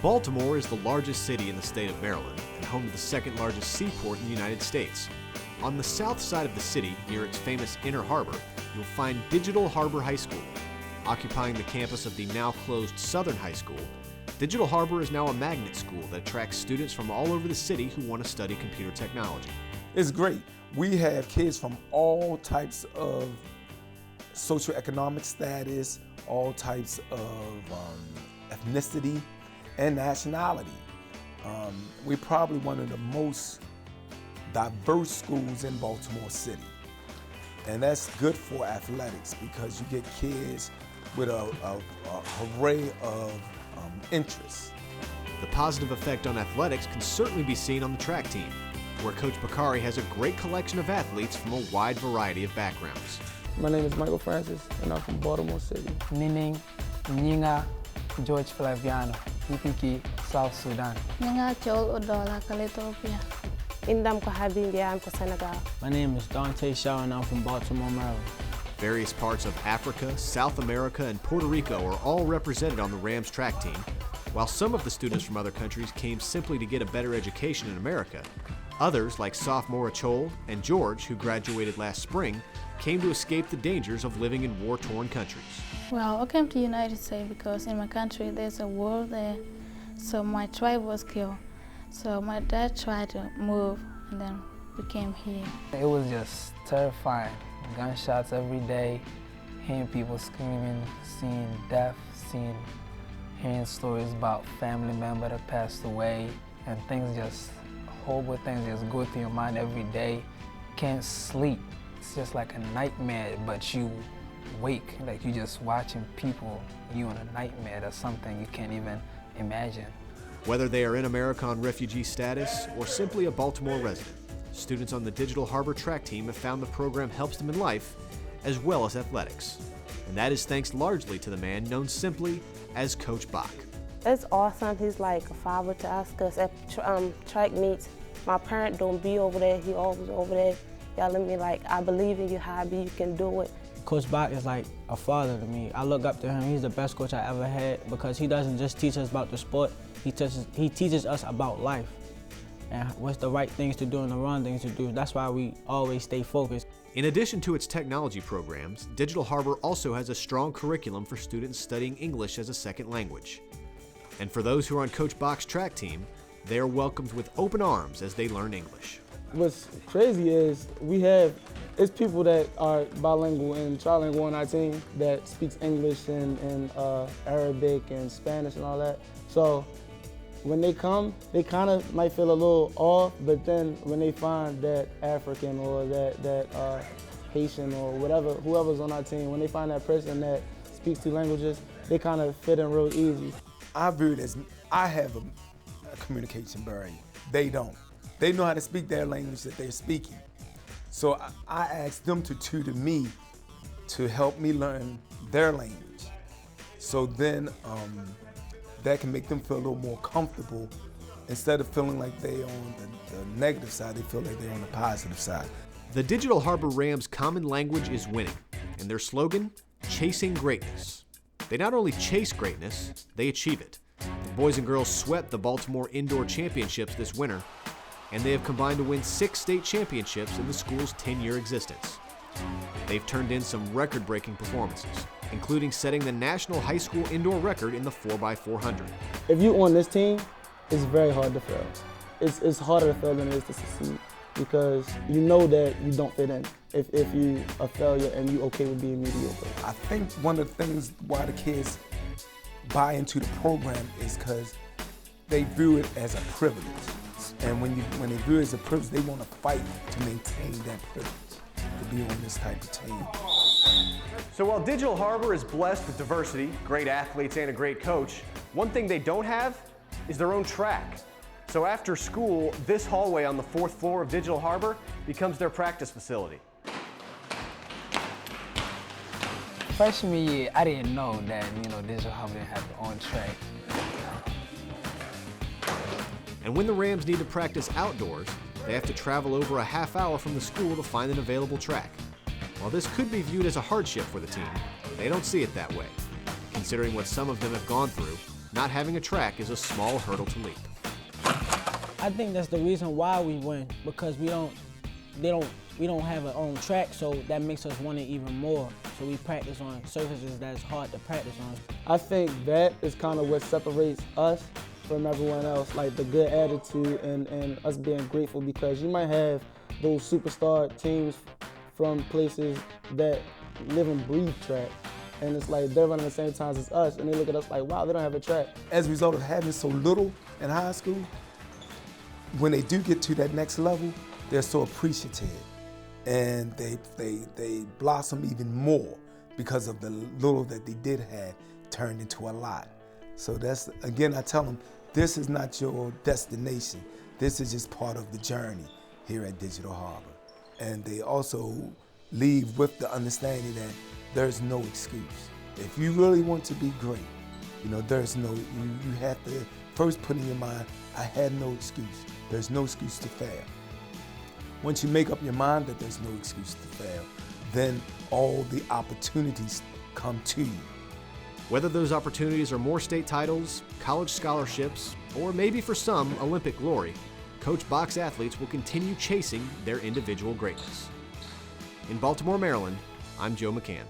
Baltimore is the largest city in the state of Maryland and home to the second largest seaport in the United States. On the south side of the city, near its famous Inner Harbor, you'll find Digital Harbor High School. Occupying the campus of the now closed Southern High School, Digital Harbor is now a magnet school that attracts students from all over the city who want to study computer technology. It's great. We have kids from all types of socioeconomic status, all types of ethnicity and nationality. We're probably one of the most diverse schools in Baltimore City. And that's good for athletics because you get kids with an array of interests. The positive effect on athletics can certainly be seen on the track team, where Coach Bakari has a great collection of athletes from a wide variety of backgrounds. My name is Michael Francis, and I'm from Baltimore City. Nining, Nyinga, George Flaviano, UPK, South Sudan. Nyinga Joel Odola, Ethiopia. Indam Kohabindia, I'm from Senegal. My name is Dante Shaw, and I'm from Baltimore, Maryland. Various parts of Africa, South America, and Puerto Rico are all represented on the Rams track team. While some of the students from other countries came simply to get a better education in America, others, like sophomore Achol and George, who graduated last spring, came to escape the dangers of living in war-torn countries. Well, I came to the United States because in my country there's a war there, so my tribe was killed. So my dad tried to move, and then we came here. It was just terrifying. Gunshots every day, hearing people screaming, seeing death, hearing stories about family members that passed away, and horrible things just go through your mind every day. Can't sleep. It's just like a nightmare, but you wake, like you just watching people, you in a nightmare. That's something you can't even imagine. Whether they are in America on refugee status or simply a Baltimore resident, students on the Digital Harbor track team have found the program helps them in life as well as athletics. And that is thanks largely to the man known simply as Coach Bach. It's awesome. He's like a father to us because at track meets, my parent don't be over there. He always over there yelling me like, I believe in you, Hobby, you can do it. Coach Bach is like a father to me. I look up to him. He's the best coach I ever had because he doesn't just teach us about the sport, he teaches us about life and what's the right things to do and the wrong things to do. That's why we always stay focused. In addition to its technology programs, Digital Harbor also has a strong curriculum for students studying English as a second language. And for those who are on Coach Bach's track team, they are welcomed with open arms as they learn English. What's crazy is it's people that are bilingual and trilingual on our team that speaks English and Arabic and Spanish and all that. So when they come, they kind of might feel a little off, but then when they find that African or that Haitian or whatever, whoever's on our team, when they find that person that speaks two languages, they kind of fit in real easy. I view it as I have a communication barrier. They don't. They know how to speak their language that they're speaking. So I asked them to tutor me to help me learn their language. So then that can make them feel a little more comfortable. Instead of feeling like they're on the negative side, they feel like they're on the positive side. The Digital Harbor Rams' common language is winning, and their slogan, chasing greatness. They not only chase greatness, they achieve it. The boys and girls swept the Baltimore Indoor Championships this winter, and they have combined to win 6 state championships in the school's 10-year existence. They've turned in some record-breaking performances, including setting the national high school indoor record in the 4x400. If you're on this team, it's very hard to fail. It's harder to fail than it is to succeed because you know that you don't fit in if you a failure and you're okay with being mediocre. I think one of the things why the kids buy into the program is because they view it as a privilege. And when they view it as a privilege, they want to fight to maintain that privilege, to be on this type of team. So while Digital Harbor is blessed with diversity, great athletes, and a great coach, one thing they don't have is their own track. So after school, this hallway on the 4th floor of Digital Harbor becomes their practice facility. Freshman year, I didn't know that, Digital Harbor didn't have their own track. And when the Rams need to practice outdoors, they have to travel over a half hour from the school to find an available track. While this could be viewed as a hardship for the team, they don't see it that way. Considering what some of them have gone through, not having a track is a small hurdle to leap. I think that's the reason why we win, because we don't have our own track, so that makes us want it even more. So we practice on surfaces that's hard to practice on. I think that is kind of what separates us from everyone else, like the good attitude and us being grateful, because you might have those superstar teams from places that live and breathe track. And it's like they're running the same times as us, and they look at us like, wow, they don't have a track. As a result of having so little in high school, when they do get to that next level, they're so appreciative, and they blossom even more because of the little that they did have turned into a lot. So that's, again, I tell them, this is not your destination. This is just part of the journey here at Digital Harbor. And they also leave with the understanding that there's no excuse. If you really want to be great, there's no, you have to first put in your mind, I had no excuse. There's no excuse to fail. Once you make up your mind that there's no excuse to fail, then all the opportunities come to you. Whether those opportunities are more state titles, college scholarships, or maybe for some, Olympic glory, Coach Bach's athletes will continue chasing their individual greatness. In Baltimore, Maryland, I'm Joe McCann.